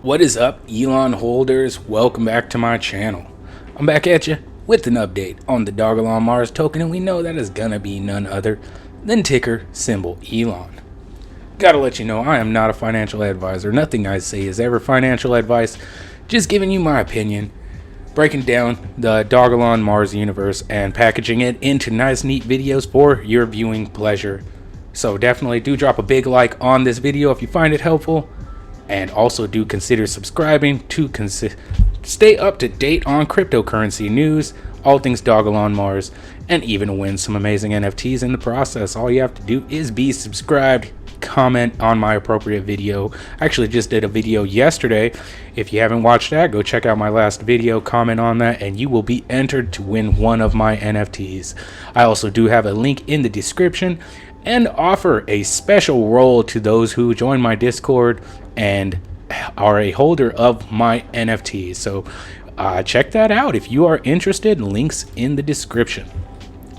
What is up, Elon holders? Welcome back to my channel. I'm back at you with an update on the Dogelon Mars token, and we know that is gonna be none other than ticker symbol Elon. Gotta let you know, I am not a financial advisor. Nothing I say is ever financial advice. Just giving you my opinion, breaking down the Dogelon Mars universe and packaging it into nice, neat videos for your viewing pleasure. So definitely do drop a big like on this video if you find it helpful. And also do consider subscribing to stay up to date on cryptocurrency news, all things Dogelon Mars, and even win some amazing NFTs in the process. All you have to do is be subscribed, comment on my appropriate video. I actually just did a video yesterday. If you haven't watched that, go check out my last video, comment on that, and you will be entered to win one of my NFTs. I also do have a link in the description and offer a special role to those who join my Discord and are a holder of my NFTs. So check that out if you are interested. Links in the description.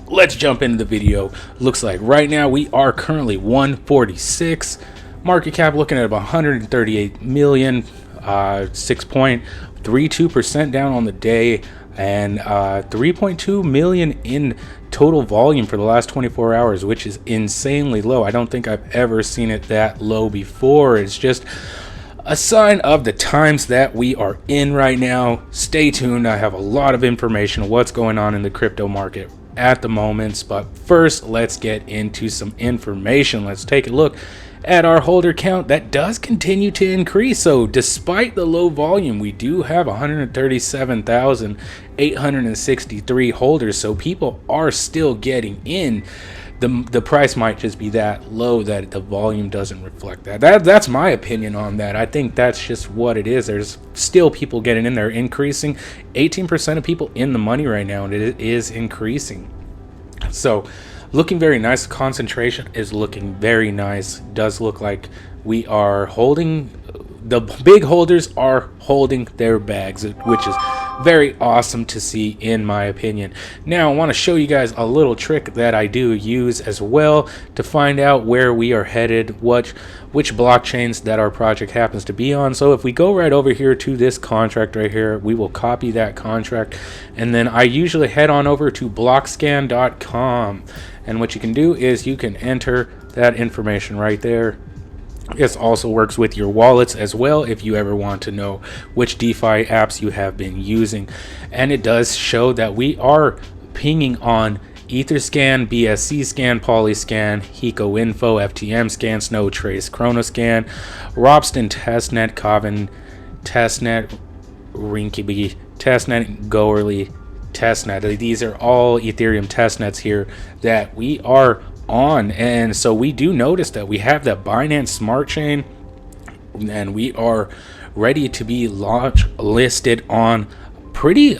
Let's jump into the video. Looks like right now we are currently 146. Market cap looking at about 138 million, 6.32% down on the day, and 3.2 million in total volume for the last 24 hours, which is insanely low. I don't think I've ever seen it that low before. It's just a sign of the times that we are in right now. Stay tuned. I have a lot of information on what's going on in the crypto market at the moment, but first let's get into some information. Let's take a look at our holder count. That does continue to increase. So despite the low volume, we do have 137,863 holders. So people are still getting in. The price might just be that low that the volume doesn't reflect that. That's my opinion on that. I think that's just what it is. There's still people getting in there, increasing. 18% of people in the money right now, and it is increasing. So looking very nice. Concentration is looking very nice. Does look like we are holding, the big holders are holding their bags, which is very awesome to see in my opinion. Now I want to show you guys a little trick that I do use as well to find out where we are headed, which blockchains that our project happens to be on. So if we go right over here to this contract right here, we will copy that contract, and then I usually head on over to blockscan.com, and what you can do is you can enter that information right there. This also works with your wallets as well if you ever want to know which DeFi apps you have been using. And it does show that we are pinging on Etherscan, BSC Scan, Polyscan, Hiko Info, FTM Scan, Snowtrace, Chronoscan, Ropsten Testnet, Coven Testnet, Rinkiby Testnet, Goerli Testnet. These are all Ethereum testnets here that we are on, and so we do notice that we have that Binance Smart Chain, and we are ready to be listed on pretty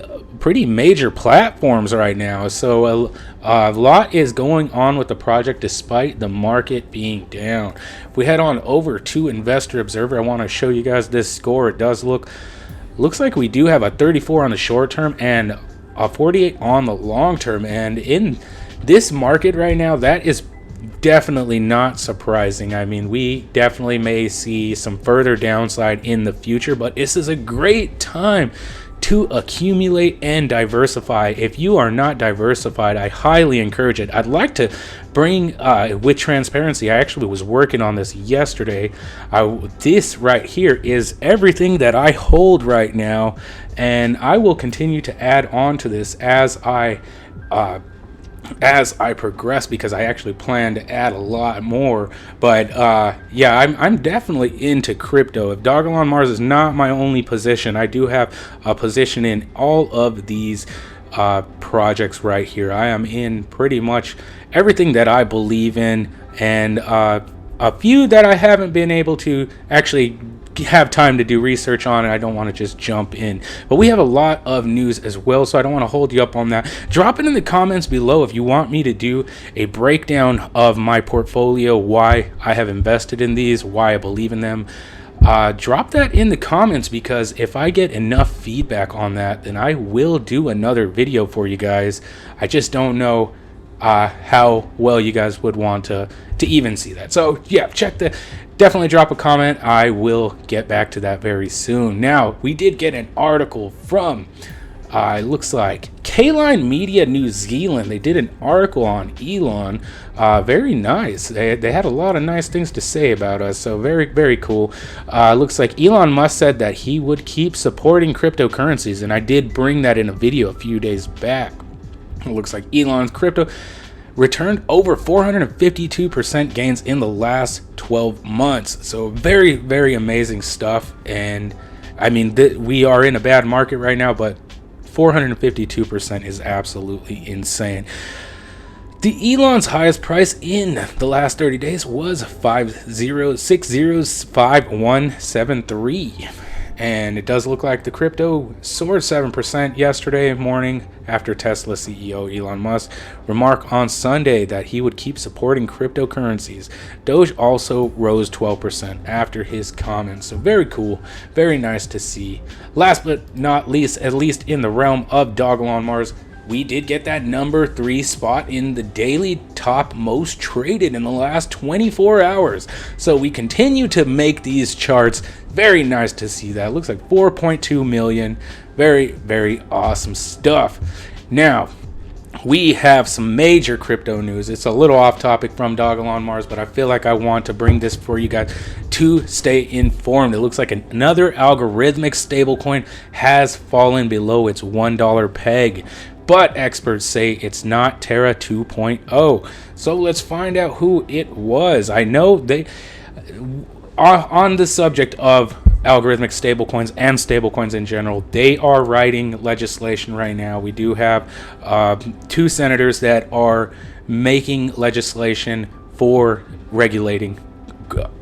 major platforms right now. So a lot is going on with the project despite the market being down. If we head on over to Investor Observer, I want to show you guys this score. It does looks like we do have a 34 on the short term and a 48 on the long term, and in this market right now, that is definitely not surprising. I mean, we definitely may see some further downside in the future, but this is a great time to accumulate and diversify. If you are not diversified, I highly encourage it. I'd like to bring with transparency, I actually was working on this yesterday. This right here is everything that I hold right now, and I will continue to add on to this as I progress, because I actually plan to add a lot more. But yeah, I'm definitely into crypto. If Dogelon Mars is not my only position, I do have a position in all of these projects right here. I am in pretty much everything that I believe in, and a few that I haven't been able to actually have time to do research on, and I don't want to just jump in. But we have a lot of news as well, so I don't want to hold you up on that. Drop it in the comments below if you want me to do a breakdown of my portfolio, why I have invested in these, why I believe in them. Drop that in the comments, because if I get enough feedback on that, then I will do another video for you guys. I just don't know how well you guys would want to even see that. So yeah, definitely drop a comment. I will get back to that very soon. Now, we did get an article from it looks like K-Line Media New Zealand. They did an article on Elon. Very nice. They had a lot of nice things to say about us, so very, very cool. Looks like Elon Musk said that he would keep supporting cryptocurrencies, and I did bring that in a video a few days back. It looks like Elon's crypto returned over 452% gains in the last 12 months. So very, very amazing stuff. And I mean, we are in a bad market right now, but 452% is absolutely insane. The Elon's highest price in the last 30 days was 50605173. And it does look like the crypto soared 7% yesterday morning after Tesla CEO Elon Musk remarked on Sunday that he would keep supporting cryptocurrencies. Doge also rose 12% after his comments. So very cool, very nice to see. Last but not least, at least in the realm of Dogelon Mars, we did get that number 3 spot in the daily top most traded in the last 24 hours. So we continue to make these charts. Very nice to see that. Looks like 4.2 million. Very, very awesome stuff. Now, we have some major crypto news. It's a little off topic from Dogelon Mars, but I feel like I want to bring this for you guys to stay informed. It looks like another algorithmic stablecoin has fallen below its $1 peg. But experts say it's not Terra 2.0. So let's find out who it was. I know they are on the subject of algorithmic stablecoins and stablecoins in general. They are writing legislation right now. We do have 2 senators that are making legislation for regulating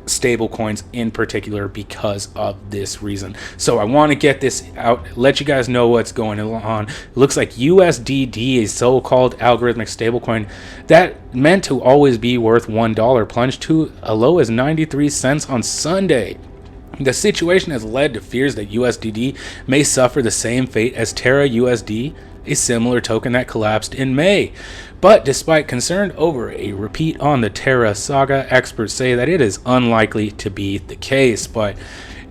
stablecoins in particular because of this reason. So I want to get this out, let you guys know what's going on. It looks like USDD, a so-called algorithmic stablecoin that meant to always be worth $1, plunged to a low as 93 cents on Sunday. The situation has led to fears that USDD may suffer the same fate as Terra USD, a similar token that collapsed in May. But despite concern over a repeat on the Terra saga, experts say that it is unlikely to be the case. But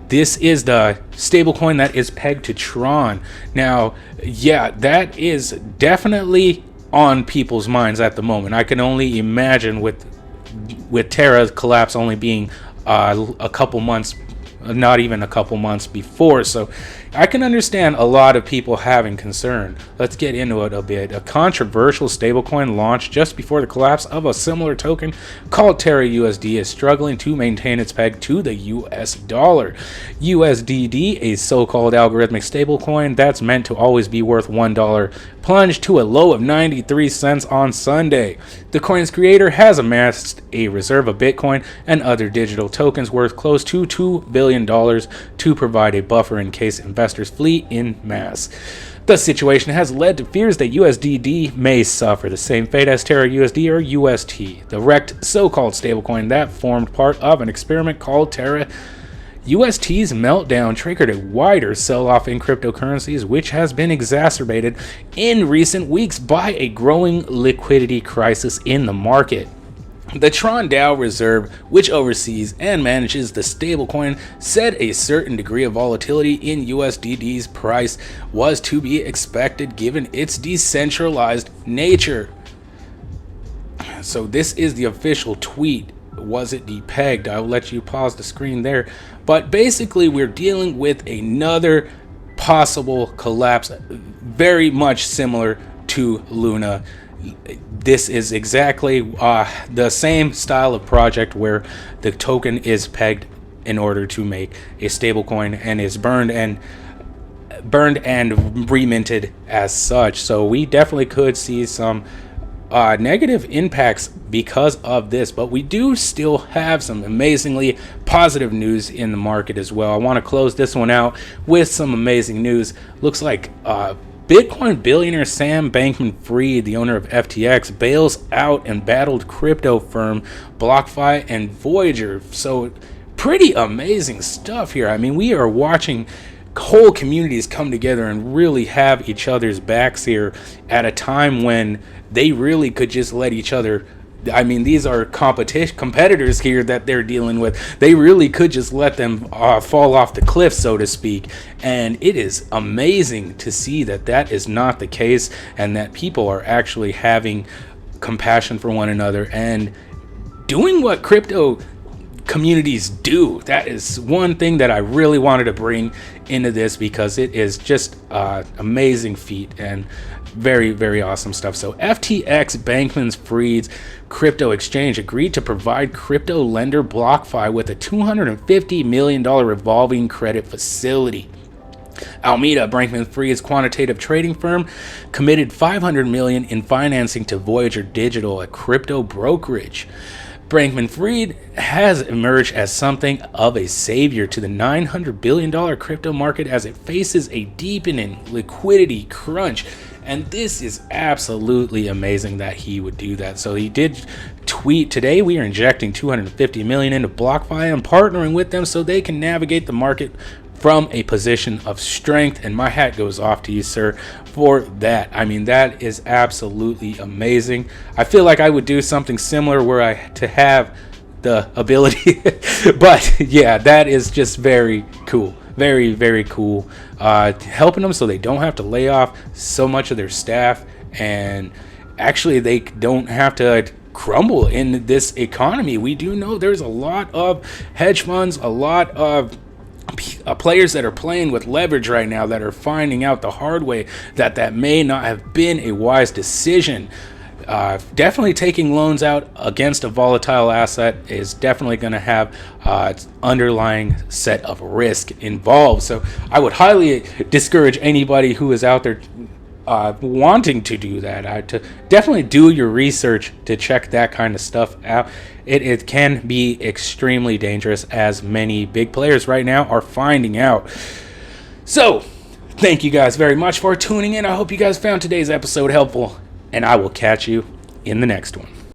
this is the stablecoin that is pegged to Tron. Now, yeah, that is definitely on people's minds at the moment. I can only imagine with Terra's collapse only being a couple months, not even a couple months before. So I can understand a lot of people having concern. Let's get into it a bit. A controversial stablecoin launched just before the collapse of a similar token called Terra USD is struggling to maintain its peg to the US dollar. USDD, a so-called algorithmic stablecoin that's meant to always be worth $1, plunged to a low of 93 cents on Sunday. The coin's creator has amassed a reserve of Bitcoin and other digital tokens worth close to $2 billion to provide a buffer in case investors flee in mass. The situation has led to fears that USDD may suffer the same fate as Terra USD or UST, the wrecked so-called stablecoin that formed part of an experiment called Terra. UST's meltdown triggered a wider sell-off in cryptocurrencies, which has been exacerbated in recent weeks by a growing liquidity crisis in the market. The Tron DAO Reserve, which oversees and manages the stablecoin, said a certain degree of volatility in USDD's price was to be expected given its decentralized nature. So this is the official tweet. Was it depegged? I'll let you pause the screen there. But basically, we're dealing with another possible collapse, very much similar to Luna. This is exactly the same style of project where the token is pegged in order to make a stablecoin and is burned and reminted as such. So we definitely could see some negative impacts because of this, but we do still have some amazingly positive news in the market as well. I want to close this one out with some amazing news. Looks like Bitcoin billionaire Sam Bankman-Fried, the owner of FTX, bails out embattled crypto firm BlockFi and Voyager. So pretty amazing stuff here. I mean, we are watching whole communities come together and really have each other's backs here at a time when they really could just let each other. I mean, these are competitors here that they're dealing with. They really could just let them fall off the cliff, so to speak. And it is amazing to see that that is not the case, and that people are actually having compassion for one another and doing what crypto communities do. That is one thing that I really wanted to bring into this, because it is just amazing feat and very, very awesome stuff. So FTX, Bankman-Fried's crypto exchange, agreed to provide crypto lender BlockFi with a $250 million revolving credit facility. Alameda, Bankman-Fried's quantitative trading firm, committed $500 million in financing to Voyager Digital, a crypto brokerage. Bankman-Fried has emerged as something of a savior to the $900 billion crypto market as it faces a deepening liquidity crunch. And this is absolutely amazing that he would do that. So he did tweet, "Today we are injecting $250 million into BlockFi and partnering with them so they can navigate the market from a position of strength." And my hat goes off to you, sir, for that. I mean, that is absolutely amazing. I feel like I would do something similar were I to have the ability. But yeah, that is just very cool. Very, very cool. Helping them so they don't have to lay off so much of their staff, and actually they don't have to crumble in this economy. We do know there's a lot of hedge funds, a lot of players that are playing with leverage right now that are finding out the hard way that may not have been a wise decision. Definitely taking loans out against a volatile asset is definitely going to have underlying set of risk involved. So I would highly discourage anybody who is out there wanting to do that, to definitely do your research to check that kind of stuff out. It can be extremely dangerous, as many big players right now are finding out. So thank you guys very much for tuning in. I hope you guys found today's episode helpful, and I will catch you in the next one.